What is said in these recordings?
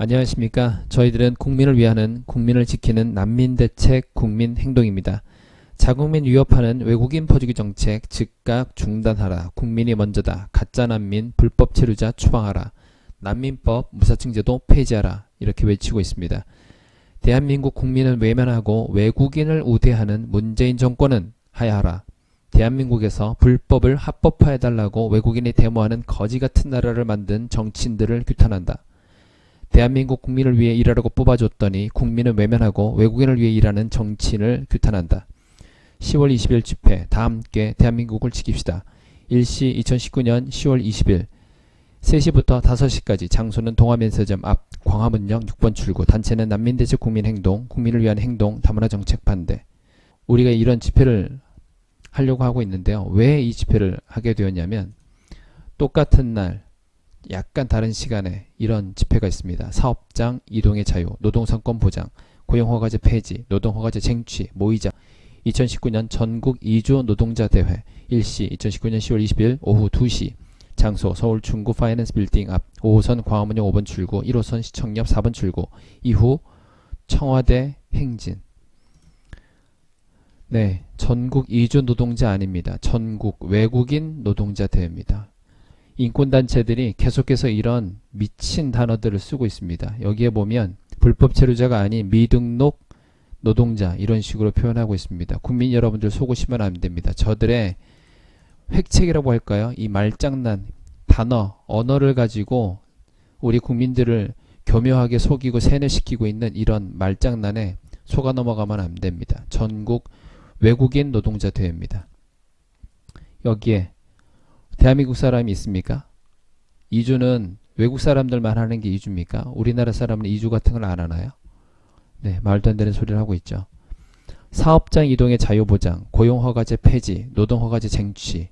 안녕하십니까. 저희들은 국민을 위하는 국민을 지키는 난민대책 국민행동입니다. 자국민 위협하는 외국인 퍼주기 정책 즉각 중단하라. 국민이 먼저다. 가짜난민 불법 체류자 추방하라. 난민법 무사증제도 폐지하라. 이렇게 외치고 있습니다. 대한민국 국민을 외면하고 외국인을 우대하는 문재인 정권은 하야하라. 대한민국에서 불법을 합법화해달라고 외국인이 데모하는 거지같은 나라를 만든 정치인들을 규탄한다. 대한민국 국민을 위해 일하라고 뽑아줬더니 국민을 외면하고 외국인을 위해 일하는 정치인을 규탄한다. 10월 20일 집회 다 함께 대한민국을 지킵시다. 일시 2019년 10월 20일 3시부터 5시까지 장소는 동아면세점 앞 광화문역 6번 출구 단체는 난민대책 국민행동 국민을 위한 행동 다문화 정책 반대. 우리가 이런 집회를 하려고 하고 있는데요. 왜 이 집회를 하게 되었냐면 똑같은 날 약간 다른 시간에 이런 집회가 있습니다. 사업장 이동의 자유, 노동선권 보장, 고용허가제 폐지, 노동허가제 쟁취, 모의장 2019년 전국 이주 노동자 대회 일시 2019년 10월 20일 오후 2시 장소 서울 중구 파이낸스 빌딩 앞 5호선 광화문역 5번 출구 1호선 시청역 4번 출구 이후 청와대 행진. 네, 전국 이주 노동자 아닙니다. 전국 외국인 노동자 대회입니다. 인권단체들이 계속해서 이런 미친 단어들을 쓰고 있습니다. 여기에 보면 불법 체류자가 아닌 미등록 노동자 이런 식으로 표현하고 있습니다. 국민 여러분들 속으시면 안 됩니다. 저들의 획책이라고 할까요? 이 말장난 단어, 언어를 가지고 우리 국민들을 교묘하게 속이고 세뇌시키고 있는 이런 말장난에 속아 넘어가면 안 됩니다. 전국 외국인 노동자 대회입니다. 여기에 대한민국 사람이 있습니까? 이주는 외국 사람들만 하는 게 이주입니까? 우리나라 사람은 이주 같은 걸 안 하나요? 네, 말도 안 되는 소리를 하고 있죠. 사업장 이동의 자유보장, 고용허가제 폐지, 노동허가제 쟁취.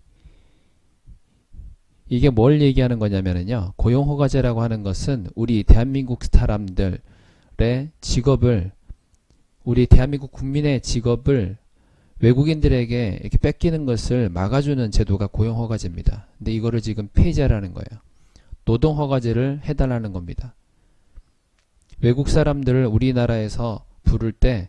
이게 뭘 얘기하는 거냐면요. 고용허가제라고 하는 것은 우리 대한민국 사람들의 직업을, 우리 대한민국 국민의 직업을 외국인들에게 이렇게 뺏기는 것을 막아주는 제도가 고용허가제입니다. 근데 이거를 지금 폐지하라는 거예요. 노동허가제를 해달라는 겁니다. 외국 사람들을 우리나라에서 부를 때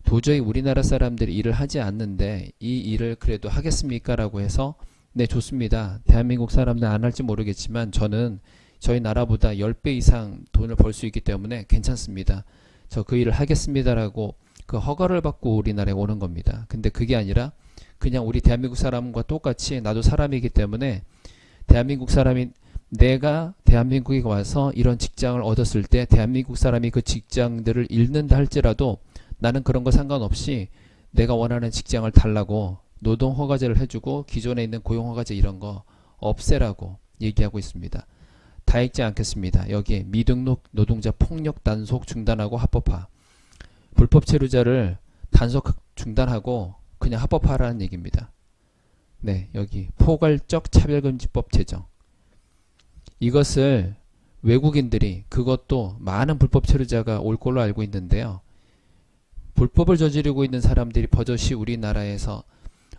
도저히 우리나라 사람들이 일을 하지 않는데 이 일을 그래도 하겠습니까? 라고 해서 네, 좋습니다. 대한민국 사람들 안 할지 모르겠지만 저는 저희 나라보다 10배 이상 돈을 벌 수 있기 때문에 괜찮습니다. 저 그 일을 하겠습니다. 라고 그 허가를 받고 우리나라에 오는 겁니다. 근데 그게 아니라 그냥 우리 대한민국 사람과 똑같이 나도 사람이기 때문에 대한민국 사람이 내가 대한민국에 와서 이런 직장을 얻었을 때 대한민국 사람이 그 직장들을 잃는다 할지라도 나는 그런 거 상관없이 내가 원하는 직장을 달라고 노동허가제를 해주고 기존에 있는 고용허가제 이런 거 없애라고 얘기하고 있습니다. 다 읽지 않겠습니다. 여기에 미등록 노동자 폭력 단속 중단하고 합법화. 불법 체류자를 단속 중단하고 그냥 합법화라는 얘기입니다. 네, 여기 포괄적 차별금지법 제정. 이것을 외국인들이 그것도 많은 불법 체류자가 올 걸로 알고 있는데요. 불법을 저지르고 있는 사람들이 버젓이 우리나라에서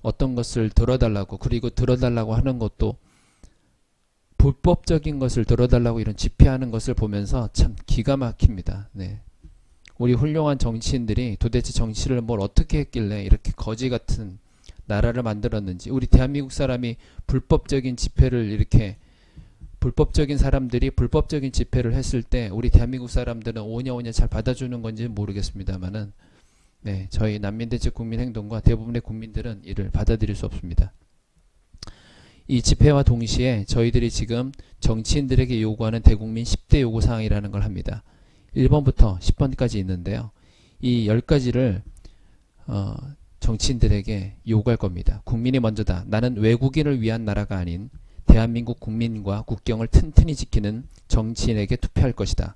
어떤 것을 들어달라고 그리고 들어달라고 하는 것도 불법적인 것을 들어달라고 이런 집회하는 것을 보면서 참 기가 막힙니다. 네. 우리 훌륭한 정치인들이 도대체 정치를 뭘 어떻게 했길래 이렇게 거지 같은 나라를 만들었는지 우리 대한민국 사람이 불법적인 집회를 이렇게 불법적인 사람들이 불법적인 집회를 했을 때 우리 대한민국 사람들은 오냐오냐 잘 받아주는 건지 모르겠습니다만은 네, 저희 난민대책 국민행동과 대부분의 국민들은 이를 받아들일 수 없습니다. 이 집회와 동시에 저희들이 지금 정치인들에게 요구하는 대국민 10대 요구사항이라는 걸 합니다. 1번부터 10번까지 있는데요. 이 10가지를 정치인들에게 요구할 겁니다. 국민이 먼저다. 나는 외국인을 위한 나라가 아닌 대한민국 국민과 국경을 튼튼히 지키는 정치인에게 투표할 것이다.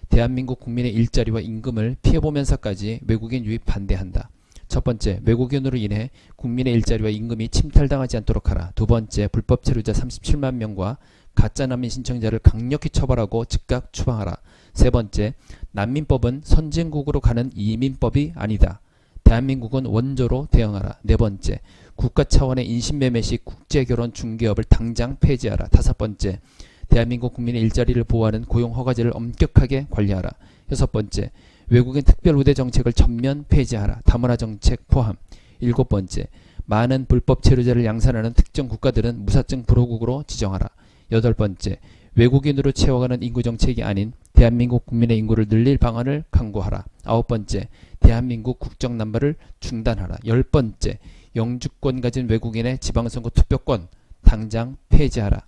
대한민국 국민의 일자리와 임금을 피해보면서까지 외국인 유입 반대한다. 첫 번째, 외국인으로 인해 국민의 일자리와 임금이 침탈당하지 않도록 하라. 두 번째, 불법 체류자 37만 명과 가짜 난민 신청자를 강력히 처벌하고 즉각 추방하라. 세 번째, 난민법은 선진국으로 가는 이민법이 아니다. 대한민국은 원조로 대응하라. 네 번째, 국가 차원의 인신매매식 국제결혼 중개업을 당장 폐지하라. 다섯 번째, 대한민국 국민의 일자리를 보호하는 고용허가제를 엄격하게 관리하라. 6번째, 외국인 특별우대 정책을 전면 폐지하라. 다문화 정책 포함. 7번째, 많은 불법 체류자를 양산하는 특정 국가들은 무사증 불호국으로 지정하라. 8번째, 외국인으로 채워가는 인구 정책이 아닌 대한민국 국민의 인구를 늘릴 방안을 강구하라. 9번째, 대한민국 국정남발을 중단하라. 10번째, 영주권 가진 외국인의 지방선거 투표권 당장 폐지하라.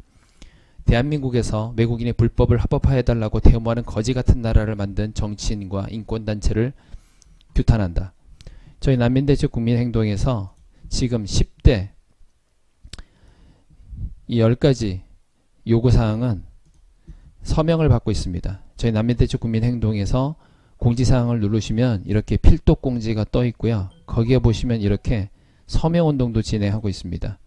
대한민국에서 외국인이 불법을 합법화해달라고 데모하는 거지 같은 나라를 만든 정치인과 인권단체를 규탄한다. 저희 난민대책 국민행동에서 지금 10대 이 10가지 요구사항은 서명을 받고 있습니다. 저희 난민대책 국민행동에서 공지사항을 누르시면 이렇게 필독 공지가 떠 있고요. 거기에 보시면 이렇게 서명운동도 진행하고 있습니다.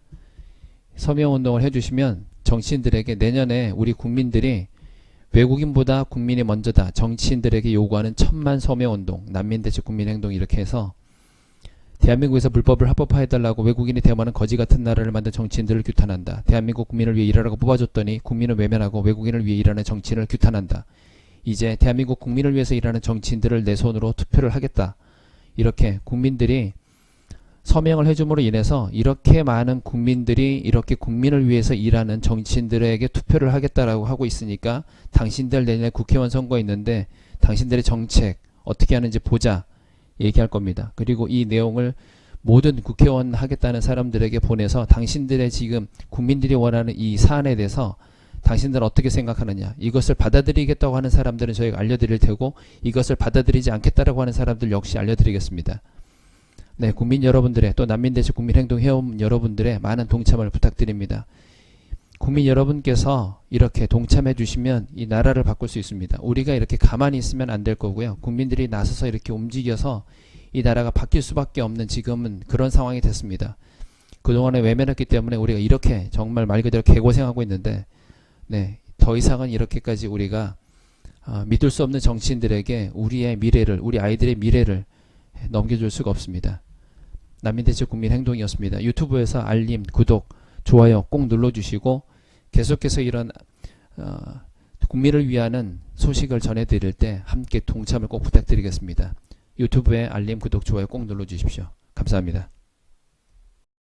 서명운동을 해주시면 정치인들에게 내년에 우리 국민들이 외국인보다 국민이 먼저다, 정치인들에게 요구하는 1000만 서명운동, 난민대책 국민행동 이렇게 해서 대한민국에서 불법을 합법화해달라고 외국인이 대모하는 거지 같은 나라를 만든 정치인들을 규탄한다. 대한민국 국민을 위해 일하라고 뽑아줬더니 국민을 외면하고 외국인을 위해 일하는 정치인을 규탄한다. 이제 대한민국 국민을 위해서 일하는 정치인들을 내 손으로 투표를 하겠다. 이렇게 국민들이 서명을 해줌으로 인해서 이렇게 많은 국민들이 이렇게 국민을 위해서 일하는 정치인들에게 투표를 하겠다라고 하고 있으니까 당신들 내년에 국회의원 선거 있는데 당신들의 정책 어떻게 하는지 보자 얘기할 겁니다. 그리고 이 내용을 모든 국회의원 하겠다는 사람들에게 보내서 당신들의 지금 국민들이 원하는 이 사안에 대해서 당신들 어떻게 생각하느냐, 이것을 받아들이겠다고 하는 사람들은 저희가 알려드릴 테고 이것을 받아들이지 않겠다라고 하는 사람들 역시 알려드리겠습니다. 네, 국민 여러분들의 또 난민대책 국민행동 회원 여러분들의 많은 동참을 부탁드립니다. 국민 여러분께서 이렇게 동참해 주시면 이 나라를 바꿀 수 있습니다. 우리가 이렇게 가만히 있으면 안 될 거고요. 국민들이 나서서 이렇게 움직여서 이 나라가 바뀔 수밖에 없는 지금은 그런 상황이 됐습니다. 그동안에 외면했기 때문에 우리가 이렇게 정말 말 그대로 개고생하고 있는데 네, 더 이상은 이렇게까지 우리가 믿을 수 없는 정치인들에게 우리의 미래를, 우리 아이들의 미래를 넘겨줄 수가 없습니다. 난민대책 국민행동이었습니다. 유튜브에서 알림, 구독, 좋아요 꼭 눌러주시고 계속해서 이런 국민을 위하는 소식을 전해드릴 때 함께 동참을 꼭 부탁드리겠습니다. 유튜브에 알림, 구독, 좋아요 꼭 눌러주십시오. 감사합니다.